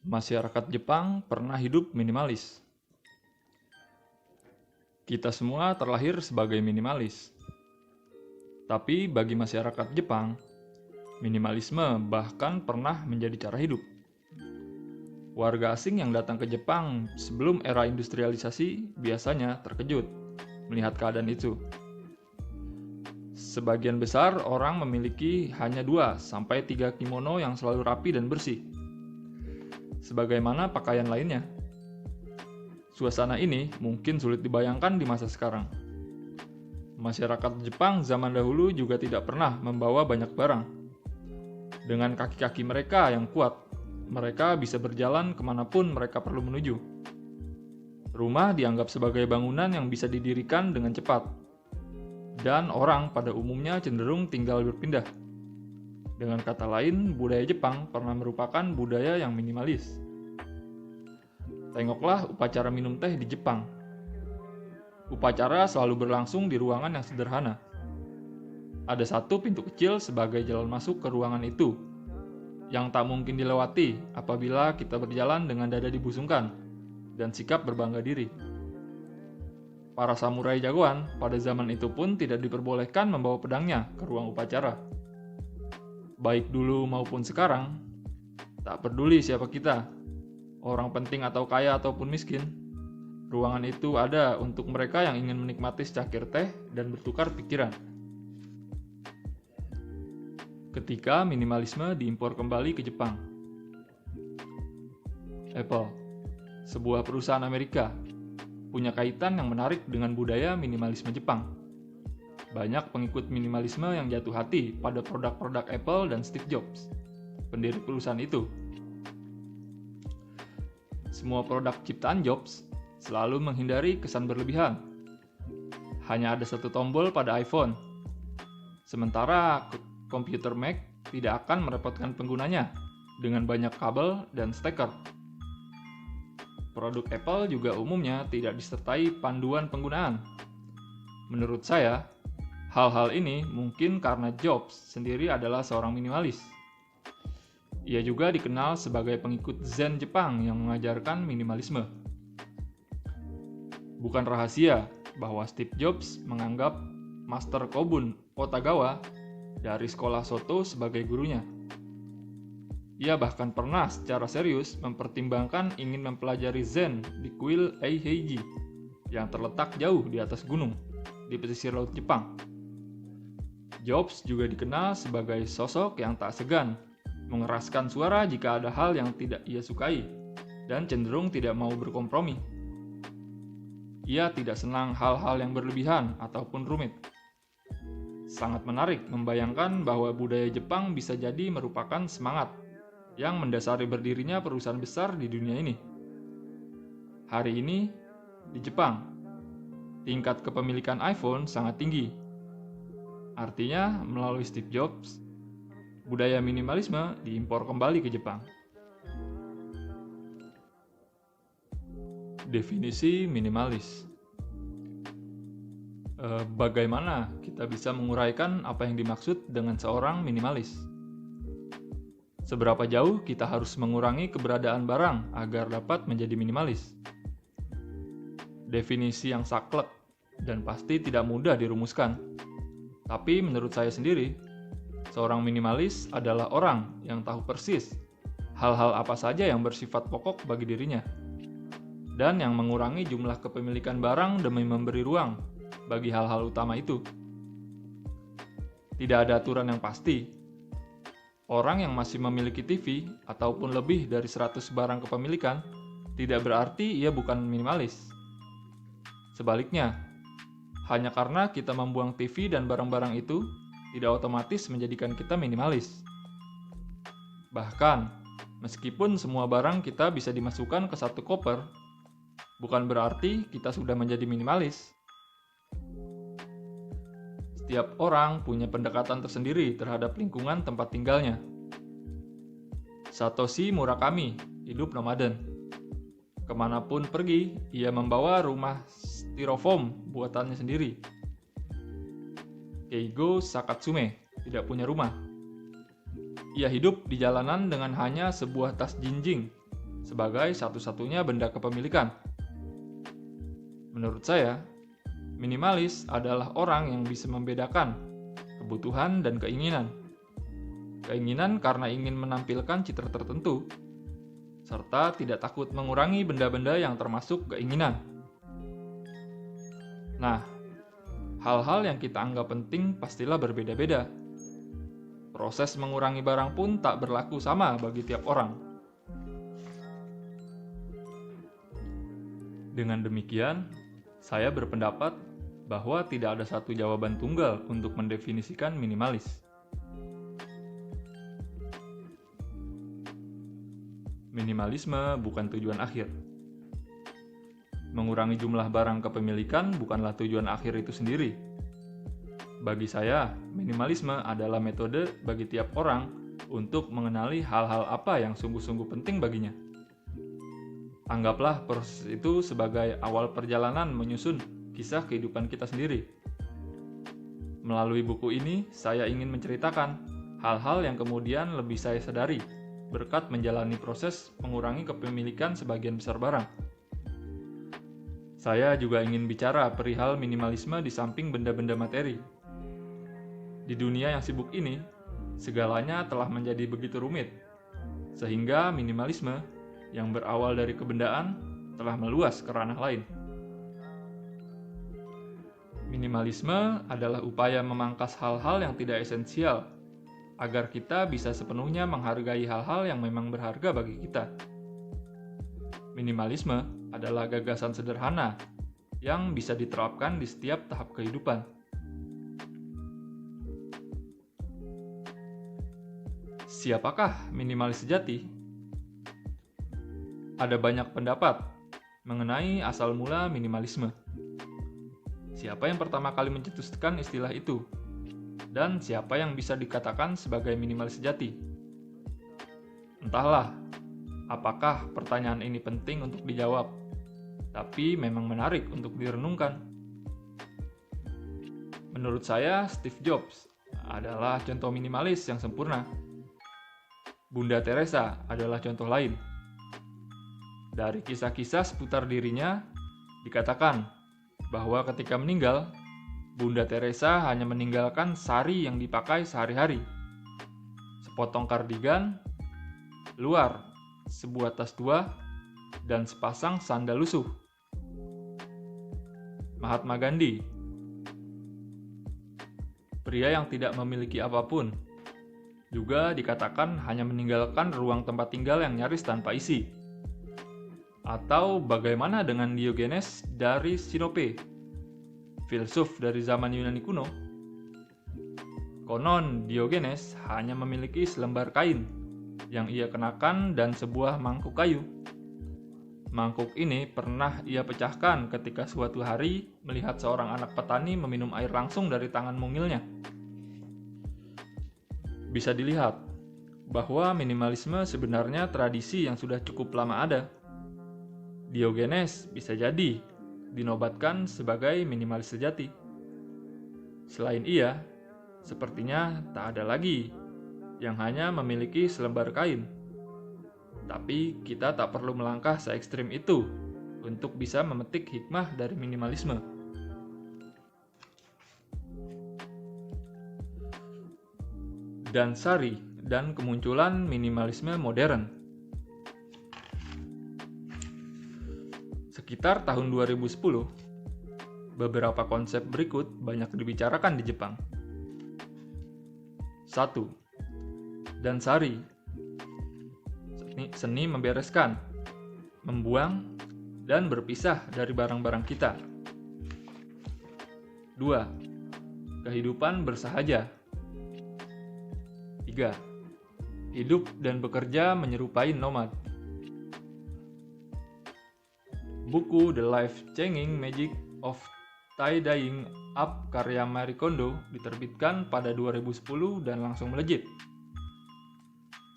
Masyarakat Jepang pernah hidup minimalis. Kita semua terlahir sebagai minimalis. Tapi bagi masyarakat Jepang, minimalisme bahkan pernah menjadi cara hidup. Warga asing yang datang ke Jepang sebelum era industrialisasi biasanya terkejut melihat keadaan itu. Sebagian besar orang memiliki hanya 2-3 kimono yang selalu rapi dan bersih, sebagaimana pakaian lainnya. Suasana ini mungkin sulit dibayangkan di masa sekarang. Masyarakat Jepang zaman dahulu juga tidak pernah membawa banyak barang. Dengan kaki-kaki mereka yang kuat, mereka bisa berjalan kemanapun mereka perlu menuju. Rumah dianggap sebagai bangunan yang bisa didirikan dengan cepat, dan orang pada umumnya cenderung tinggal berpindah. Dengan kata lain, budaya Jepang pernah merupakan budaya yang minimalis. Tengoklah upacara minum teh di Jepang. Upacara selalu berlangsung di ruangan yang sederhana. Ada satu pintu kecil sebagai jalan masuk ke ruangan itu, yang tak mungkin dilewati apabila kita berjalan dengan dada dibusungkan dan sikap berbangga diri. Para samurai jagoan pada zaman itu pun tidak diperbolehkan membawa pedangnya ke ruang upacara. Baik dulu maupun sekarang, tak peduli siapa kita, orang penting atau kaya ataupun miskin, ruangan itu ada untuk mereka yang ingin menikmati secangkir teh dan bertukar pikiran. Ketika minimalisme diimpor kembali ke Jepang. Apple, sebuah perusahaan Amerika, punya kaitan yang menarik dengan budaya minimalisme Jepang. Banyak pengikut minimalisme yang jatuh hati pada produk-produk Apple dan Steve Jobs, pendiri perusahaan itu. Semua produk ciptaan Jobs selalu menghindari kesan berlebihan. Hanya ada satu tombol pada iPhone. Sementara komputer Mac tidak akan merepotkan penggunanya dengan banyak kabel dan steker. Produk Apple juga umumnya tidak disertai panduan penggunaan. Menurut saya, hal-hal ini mungkin karena Jobs sendiri adalah seorang minimalis. Ia juga dikenal sebagai pengikut Zen Jepang yang mengajarkan minimalisme. Bukan rahasia bahwa Steve Jobs menganggap Master Kobun Otagawa dari sekolah Soto sebagai gurunya. Ia bahkan pernah secara serius mempertimbangkan ingin mempelajari Zen di kuil Eiheiji yang terletak jauh di atas gunung di pesisir laut Jepang. Jobs juga dikenal sebagai sosok yang tak segan mengeraskan suara jika ada hal yang tidak ia sukai dan cenderung tidak mau berkompromi. Ia tidak senang hal-hal yang berlebihan ataupun rumit. Sangat menarik membayangkan bahwa budaya Jepang bisa jadi merupakan semangat yang mendasari berdirinya perusahaan besar di dunia ini. Hari ini, di Jepang, tingkat kepemilikan iPhone sangat tinggi. Artinya, melalui Steve Jobs, budaya minimalisme diimpor kembali ke Jepang. Definisi minimalis. Bagaimana kita bisa menguraikan apa yang dimaksud dengan seorang minimalis? Seberapa jauh kita harus mengurangi keberadaan barang agar dapat menjadi minimalis? Definisi yang saklek dan pasti tidak mudah dirumuskan. Tapi menurut saya sendiri, seorang minimalis adalah orang yang tahu persis hal-hal apa saja yang bersifat pokok bagi dirinya, dan yang mengurangi jumlah kepemilikan barang demi memberi ruang bagi hal-hal utama itu. Tidak ada aturan yang pasti. Orang yang masih memiliki TV ataupun lebih dari 100 barang kepemilikan tidak berarti ia bukan minimalis. Sebaliknya, hanya karena kita membuang TV dan barang-barang itu tidak otomatis menjadikan kita minimalis. Bahkan, meskipun semua barang kita bisa dimasukkan ke satu koper, bukan berarti kita sudah menjadi minimalis. Setiap orang punya pendekatan tersendiri terhadap lingkungan tempat tinggalnya. Satoshi Murakami hidup nomaden. Kemanapun pergi, ia membawa rumah styrofoam buatannya sendiri. Keigo Sakatsume tidak punya rumah. Ia hidup di jalanan dengan hanya sebuah tas jinjing, sebagai satu-satunya benda kepemilikan. Menurut saya, minimalis adalah orang yang bisa membedakan kebutuhan dan keinginan. Keinginan karena ingin menampilkan citra tertentu, serta tidak takut mengurangi benda-benda yang termasuk keinginan. Nah, hal-hal yang kita anggap penting pastilah berbeda-beda. Proses mengurangi barang pun tak berlaku sama bagi tiap orang. Dengan demikian, saya berpendapat bahwa tidak ada satu jawaban tunggal untuk mendefinisikan minimalis. Minimalisme bukan tujuan akhir. Mengurangi jumlah barang kepemilikan bukanlah tujuan akhir itu sendiri. Bagi saya, minimalisme adalah metode bagi tiap orang untuk mengenali hal-hal apa yang sungguh-sungguh penting baginya. Anggaplah proses itu sebagai awal perjalanan menyusun kisah kehidupan kita sendiri. Melalui buku ini, saya ingin menceritakan hal-hal yang kemudian lebih saya sadari berkat menjalani proses mengurangi kepemilikan sebagian besar barang. Saya juga ingin bicara perihal minimalisme di samping benda-benda materi. Di dunia yang sibuk ini, segalanya telah menjadi begitu rumit, sehingga minimalisme yang berawal dari kebendaan telah meluas ke ranah lain. Minimalisme adalah upaya memangkas hal-hal yang tidak esensial agar kita bisa sepenuhnya menghargai hal-hal yang memang berharga bagi kita. Minimalisme adalah gagasan sederhana yang bisa diterapkan di setiap tahap kehidupan. Siapakah minimalis sejati? Ada banyak pendapat mengenai asal mula minimalisme. Siapa yang pertama kali mencetuskan istilah itu? Dan siapa yang bisa dikatakan sebagai minimalis sejati? Entahlah, apakah pertanyaan ini penting untuk dijawab, tapi memang menarik untuk direnungkan. Menurut saya, Steve Jobs adalah contoh minimalis yang sempurna. Bunda Teresa adalah contoh lain. Dari kisah-kisah seputar dirinya, dikatakan bahwa ketika meninggal, Bunda Teresa hanya meninggalkan sari yang dipakai sehari-hari, sepotong kardigan, luar, sebuah tas tua, dan sepasang sandal lusuh. Mahatma Gandhi, pria yang tidak memiliki apapun, juga dikatakan hanya meninggalkan ruang tempat tinggal yang nyaris tanpa isi. Atau bagaimana dengan Diogenes dari Sinope, filsuf dari zaman Yunani kuno? Konon Diogenes hanya memiliki selembar kain yang ia kenakan dan sebuah mangkuk kayu. Mangkuk ini pernah ia pecahkan ketika suatu hari melihat seorang anak petani meminum air langsung dari tangan mungilnya. Bisa dilihat bahwa minimalisme sebenarnya tradisi yang sudah cukup lama ada. Diogenes bisa jadi dinobatkan sebagai minimalis sejati. Selain ia, sepertinya tak ada lagi yang hanya memiliki selembar kain. Tapi kita tak perlu melangkah se-ekstrim itu untuk bisa memetik hikmah dari minimalisme. Dansari dan kemunculan minimalisme modern. Sekitar tahun 2010, beberapa konsep berikut banyak dibicarakan di Jepang. 1. Dansari, seni membereskan, membuang, dan berpisah dari barang-barang kita. 2. Kehidupan bersahaja. 3. Hidup dan bekerja menyerupai nomad. Buku The Life-Changing Magic of Tie-Dyeing Up karya Marie Kondo diterbitkan pada 2010 dan langsung melejit.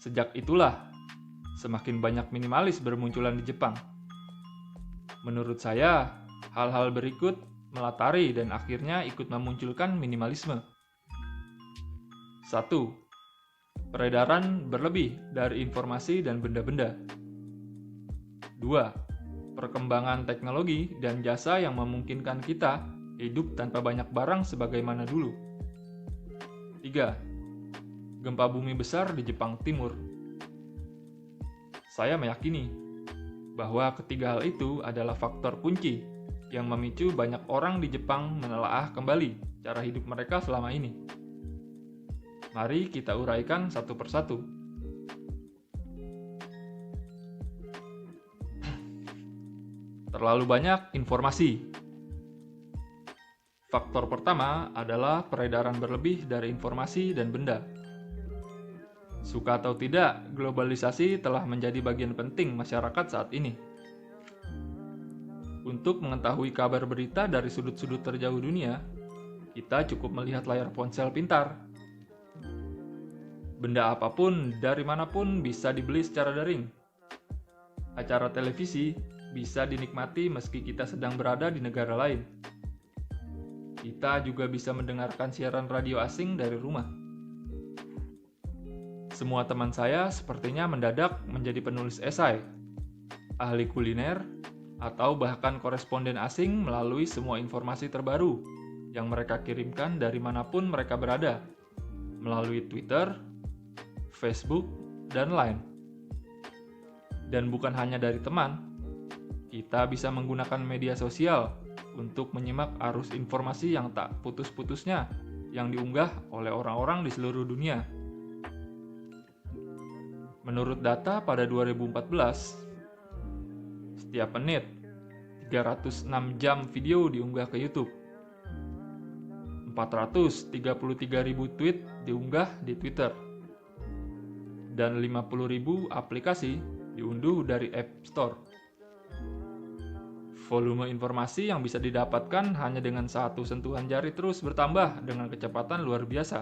Sejak itulah, semakin banyak minimalis bermunculan di Jepang. Menurut saya, hal-hal berikut melatari dan akhirnya ikut memunculkan minimalisme. 1. Peredaran berlebih dari informasi dan benda-benda. 2. Perkembangan teknologi dan jasa yang memungkinkan kita hidup tanpa banyak barang sebagaimana dulu. 3. Gempa bumi besar di Jepang Timur. Saya meyakini bahwa ketiga hal itu adalah faktor kunci yang memicu banyak orang di Jepang menelaah kembali cara hidup mereka selama ini. Mari kita uraikan satu persatu. Terlalu banyak informasi. Faktor pertama adalah peredaran berlebih dari informasi dan benda. Suka atau tidak, globalisasi telah menjadi bagian penting masyarakat saat ini. Untuk mengetahui kabar berita dari sudut-sudut terjauh dunia, kita cukup melihat layar ponsel pintar. Benda apapun dari manapun bisa dibeli secara daring. Acara televisi bisa dinikmati meski kita sedang berada di negara lain. Kita juga bisa mendengarkan siaran radio asing dari rumah. Semua teman saya sepertinya mendadak menjadi penulis esai, ahli kuliner, atau bahkan koresponden asing melalui semua informasi terbaru yang mereka kirimkan dari manapun mereka berada, melalui Twitter, Facebook, dan Line. Dan bukan hanya dari teman, kita bisa menggunakan media sosial untuk menyimak arus informasi yang tak putus-putusnya yang diunggah oleh orang-orang di seluruh dunia. Menurut data pada 2014, setiap menit 306 jam video diunggah ke YouTube. 433.000 tweet diunggah di Twitter. Dan 50.000 aplikasi diunduh dari App Store. Volume informasi yang bisa didapatkan hanya dengan satu sentuhan jari terus bertambah dengan kecepatan luar biasa.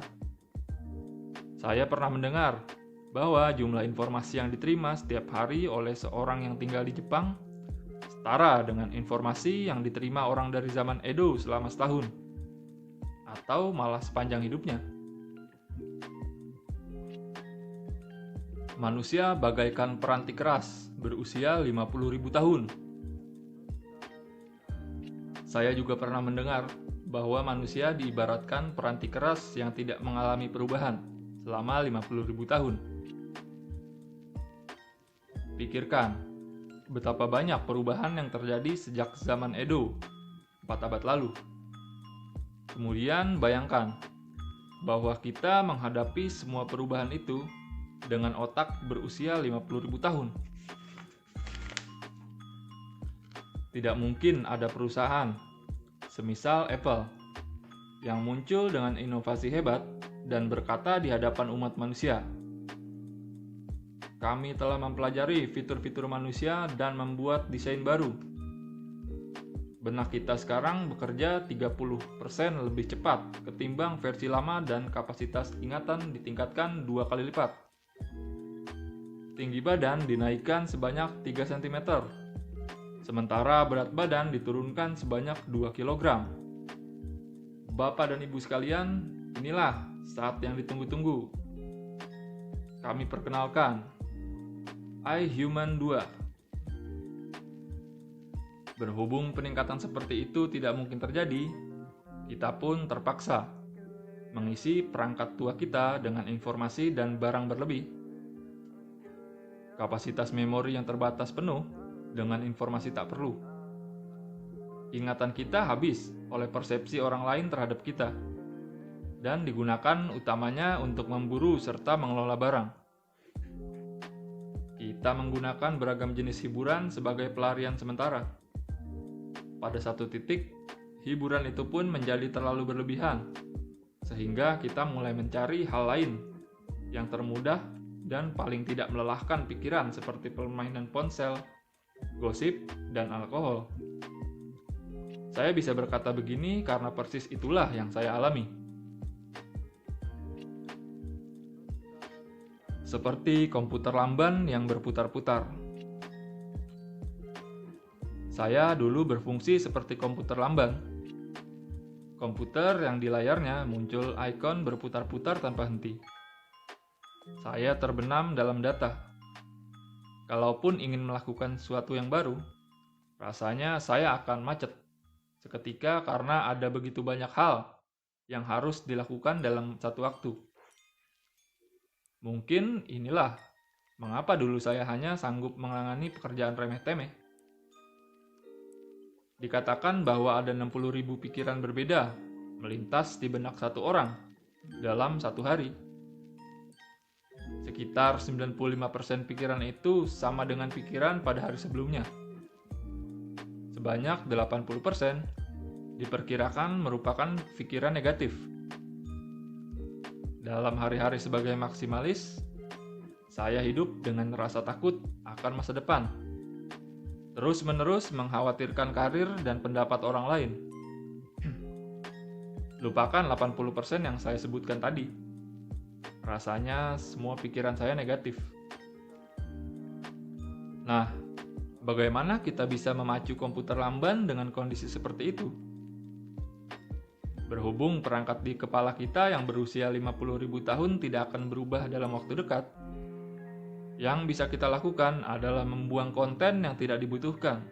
Saya pernah mendengar bahwa jumlah informasi yang diterima setiap hari oleh seorang yang tinggal di Jepang setara dengan informasi yang diterima orang dari zaman Edo selama setahun, atau malah sepanjang hidupnya. Manusia bagaikan peranti keras berusia 50.000 tahun. Saya juga pernah mendengar bahwa manusia diibaratkan peranti keras yang tidak mengalami perubahan selama 50.000 tahun. Pikirkan, betapa banyak perubahan yang terjadi sejak zaman Edo, 4 abad lalu. Kemudian bayangkan bahwa kita menghadapi semua perubahan itu dengan otak berusia 50.000 tahun. Tidak mungkin ada perusahaan, semisal Apple, yang muncul dengan inovasi hebat dan berkata di hadapan umat manusia, "Kami telah mempelajari fitur-fitur manusia dan membuat desain baru. Benak kita sekarang bekerja 30% lebih cepat ketimbang versi lama dan kapasitas ingatan ditingkatkan 2 kali lipat. Tinggi badan dinaikkan sebanyak 3 cm. Sementara berat badan diturunkan sebanyak 2 kg. Bapak dan Ibu sekalian, inilah saat yang ditunggu-tunggu. Kami perkenalkan, iHuman 2. Berhubung peningkatan seperti itu tidak mungkin terjadi, kita pun terpaksa mengisi perangkat tua kita dengan informasi dan barang berlebih. Kapasitas memori yang terbatas penuh dengan informasi tak perlu. Ingatan kita habis oleh persepsi orang lain terhadap kita, dan digunakan utamanya untuk memburu serta mengelola barang. Kita menggunakan beragam jenis hiburan sebagai pelarian sementara. Pada satu titik, hiburan itu pun menjadi terlalu berlebihan, sehingga kita mulai mencari hal lain yang termudah dan paling tidak melelahkan pikiran seperti permainan ponsel, gosip, dan alkohol. Saya bisa berkata begini karena persis itulah yang saya alami. Seperti komputer lamban yang berputar-putar. Saya dulu berfungsi seperti komputer lamban. Komputer yang di layarnya muncul ikon berputar-putar tanpa henti. Saya terbenam dalam data. Kalaupun ingin melakukan sesuatu yang baru, rasanya saya akan macet seketika karena ada begitu banyak hal yang harus dilakukan dalam satu waktu. Mungkin inilah mengapa dulu saya hanya sanggup menangani pekerjaan remeh-temeh. Dikatakan bahwa ada 60.000 pikiran berbeda melintas di benak satu orang dalam satu hari. Sekitar 95% pikiran itu sama dengan pikiran pada hari sebelumnya. Sebanyak 80% diperkirakan merupakan pikiran negatif. Dalam hari-hari sebagai maksimalis, saya hidup dengan rasa takut akan masa depan. Terus-menerus mengkhawatirkan karir dan pendapat orang lain. Lupakan 80% yang saya sebutkan tadi. Rasanya semua pikiran saya negatif. Nah, bagaimana kita bisa memacu komputer lamban dengan kondisi seperti itu? Berhubung perangkat di kepala kita yang berusia 50.000 tahun tidak akan berubah dalam waktu dekat, yang bisa kita lakukan adalah membuang konten yang tidak dibutuhkan.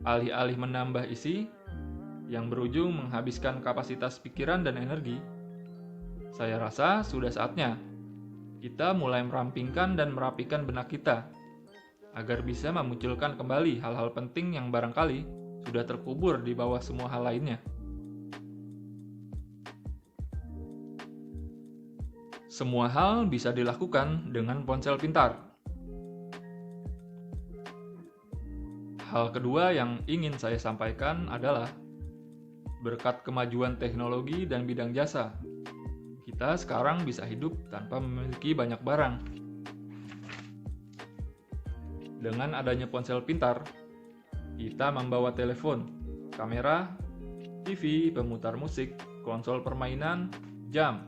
Alih-alih menambah isi, yang berujung menghabiskan kapasitas pikiran dan energi, saya rasa sudah saatnya kita mulai merampingkan dan merapikan benak kita, agar bisa memunculkan kembali hal-hal penting yang barangkali sudah terkubur di bawah semua hal lainnya. Semua hal bisa dilakukan dengan ponsel pintar. Hal kedua yang ingin saya sampaikan adalah berkat kemajuan teknologi dan bidang jasa, kita sekarang bisa hidup tanpa memiliki banyak barang. Dengan adanya ponsel pintar, kita membawa telepon, kamera, TV, pemutar musik, konsol permainan, jam,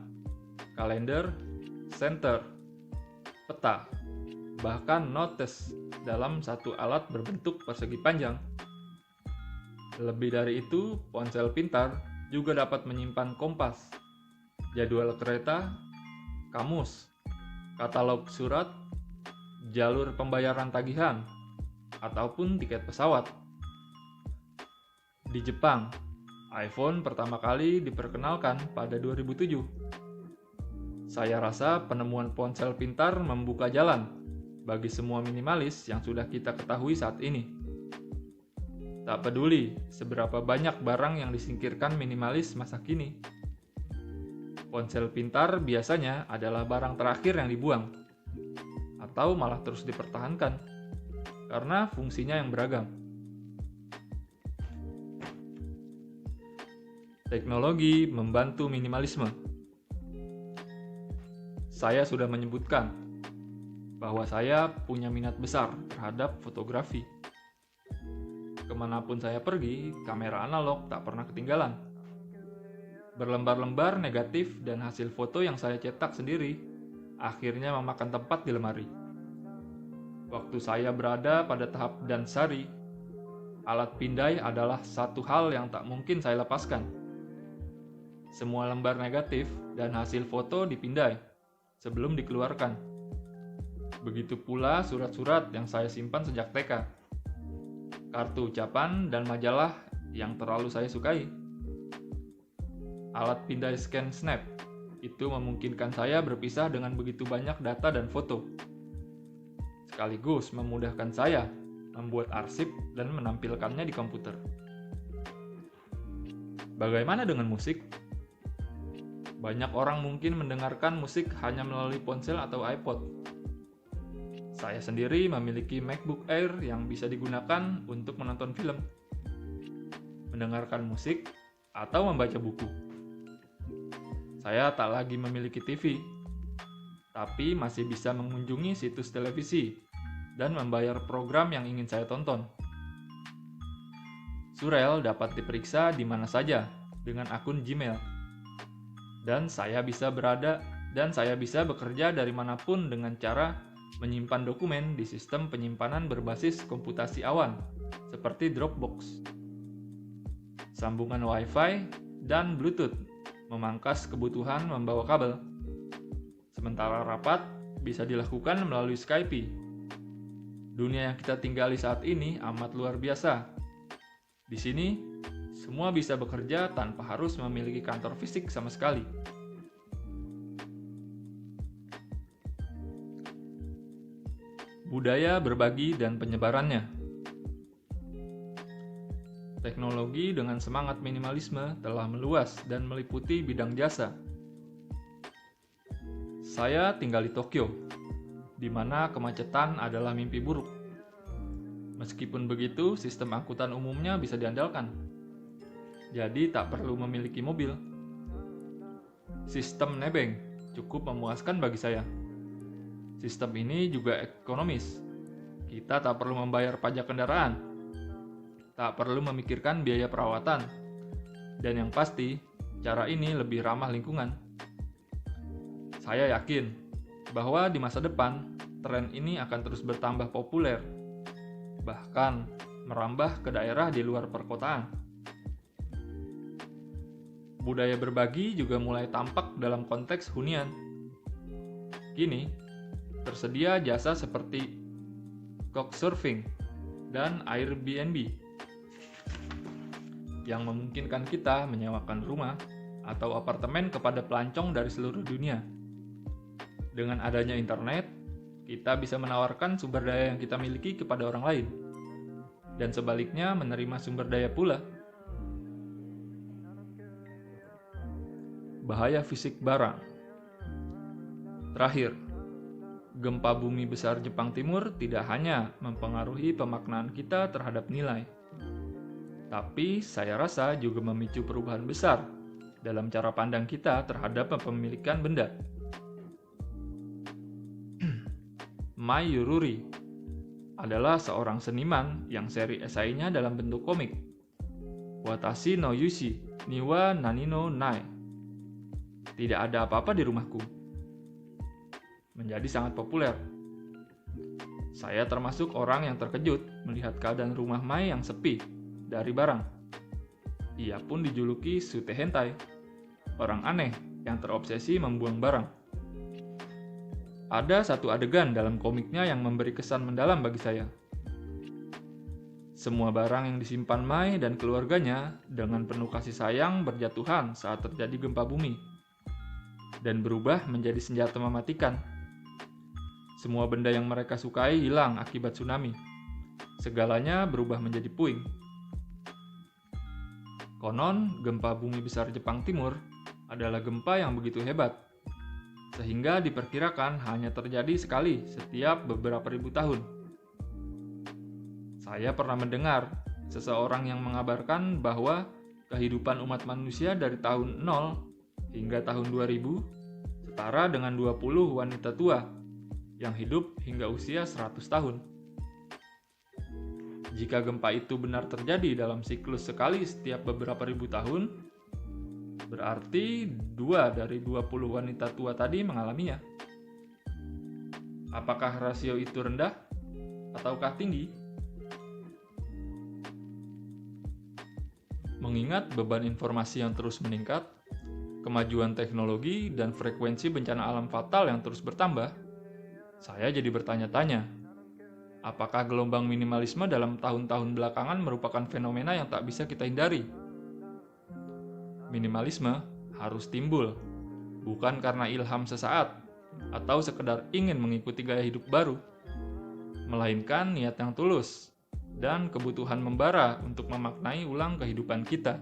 kalender, senter, peta, bahkan notes dalam satu alat berbentuk persegi panjang. Lebih dari itu, ponsel pintar juga dapat menyimpan kompas, jadwal kereta, kamus, katalog surat, jalur pembayaran tagihan, ataupun tiket pesawat. Di Jepang, iPhone pertama kali diperkenalkan pada 2007. Saya rasa penemuan ponsel pintar membuka jalan bagi semua minimalis yang sudah kita ketahui saat ini. Tak peduli seberapa banyak barang yang disingkirkan minimalis masa kini, ponsel pintar biasanya adalah barang terakhir yang dibuang, atau malah terus dipertahankan, karena fungsinya yang beragam. Teknologi membantu minimalisme. Saya sudah menyebutkan bahwa saya punya minat besar terhadap fotografi. Kemanapun saya pergi, kamera analog tak pernah ketinggalan. Berlembar-lembar negatif dan hasil foto yang saya cetak sendiri akhirnya memakan tempat di lemari. Waktu saya berada pada tahap dansari, alat pindai adalah satu hal yang tak mungkin saya lepaskan. Semua lembar negatif dan hasil foto dipindai sebelum dikeluarkan. Begitu pula surat-surat yang saya simpan sejak TK, kartu ucapan dan majalah yang terlalu saya sukai. Alat pindai scan snap itu memungkinkan saya berpisah dengan begitu banyak data dan foto, sekaligus memudahkan saya membuat arsip dan menampilkannya di komputer. Bagaimana dengan musik? Banyak orang mungkin mendengarkan musik hanya melalui ponsel atau iPod. Saya sendiri memiliki MacBook Air yang bisa digunakan untuk menonton film, mendengarkan musik, atau membaca buku. Saya tak lagi memiliki TV, tapi masih bisa mengunjungi situs televisi dan membayar program yang ingin saya tonton. Surel dapat diperiksa di mana saja dengan akun Gmail. Dan saya bisa bekerja dari manapun dengan cara menyimpan dokumen di sistem penyimpanan berbasis komputasi awan, seperti Dropbox. Sambungan Wi-Fi dan Bluetooth memangkas kebutuhan membawa kabel. Sementara rapat bisa dilakukan melalui Skype Dunia yang kita tinggali saat ini amat luar biasa. Di sini, semua bisa bekerja tanpa harus memiliki kantor fisik sama sekali. Budaya berbagi dan penyebarannya. Teknologi dengan semangat minimalisme telah meluas dan meliputi bidang jasa. Saya tinggal di Tokyo, di mana kemacetan adalah mimpi buruk. Meskipun begitu, sistem angkutan umumnya bisa diandalkan. Jadi tak perlu memiliki mobil. Sistem nebeng cukup memuaskan bagi saya. Sistem ini juga ekonomis. Kita tak perlu membayar pajak kendaraan, tak perlu memikirkan biaya perawatan, dan yang pasti, cara ini lebih ramah lingkungan. Saya yakin bahwa di masa depan, tren ini akan terus bertambah populer, bahkan merambah ke daerah di luar perkotaan. Budaya berbagi juga mulai tampak dalam konteks hunian. Kini, tersedia jasa seperti Couchsurfing dan Airbnb yang memungkinkan kita menyewakan rumah atau apartemen kepada pelancong dari seluruh dunia. Dengan adanya internet, kita bisa menawarkan sumber daya yang kita miliki kepada orang lain, dan sebaliknya menerima sumber daya pula. Bahaya fisik barang. Terakhir, gempa bumi besar Jepang Timur tidak hanya mempengaruhi pemaknaan kita terhadap nilai, tapi saya rasa juga memicu perubahan besar dalam cara pandang kita terhadap kepemilikan benda. Mai Yururi adalah seorang seniman yang seri esainya dalam bentuk komik. Watashi no Yushi ni wa nani no nai. Tidak ada apa-apa di rumahku. Menjadi sangat populer. Saya termasuk orang yang terkejut melihat keadaan rumah Mai yang sepi dari barang. Ia pun dijuluki Sute Hentai, orang aneh yang terobsesi membuang barang. Ada satu adegan dalam komiknya yang memberi kesan mendalam bagi saya. Semua barang yang disimpan Mai dan keluarganya dengan penuh kasih sayang berjatuhan saat terjadi gempa bumi dan berubah menjadi senjata mematikan. Semua benda yang mereka sukai hilang akibat tsunami. Segalanya berubah menjadi puing. Konon, gempa bumi besar Jepang Timur adalah gempa yang begitu hebat, sehingga diperkirakan hanya terjadi sekali setiap beberapa ribu tahun. Saya pernah mendengar seseorang yang mengabarkan bahwa kehidupan umat manusia dari tahun 0 hingga tahun 2000 setara dengan 20 wanita tua yang hidup hingga usia 100 tahun. Jika gempa itu benar terjadi dalam siklus sekali setiap beberapa ribu tahun, berarti 2 dari 20 wanita tua tadi mengalaminya. Apakah rasio itu rendah ataukah tinggi? Mengingat beban informasi yang terus meningkat, kemajuan teknologi, dan frekuensi bencana alam fatal yang terus bertambah, saya jadi bertanya-tanya, apakah gelombang minimalisme dalam tahun-tahun belakangan merupakan fenomena yang tak bisa kita hindari? Minimalisme harus timbul, bukan karena ilham sesaat, atau sekedar ingin mengikuti gaya hidup baru, melainkan niat yang tulus, dan kebutuhan membara untuk memaknai ulang kehidupan kita.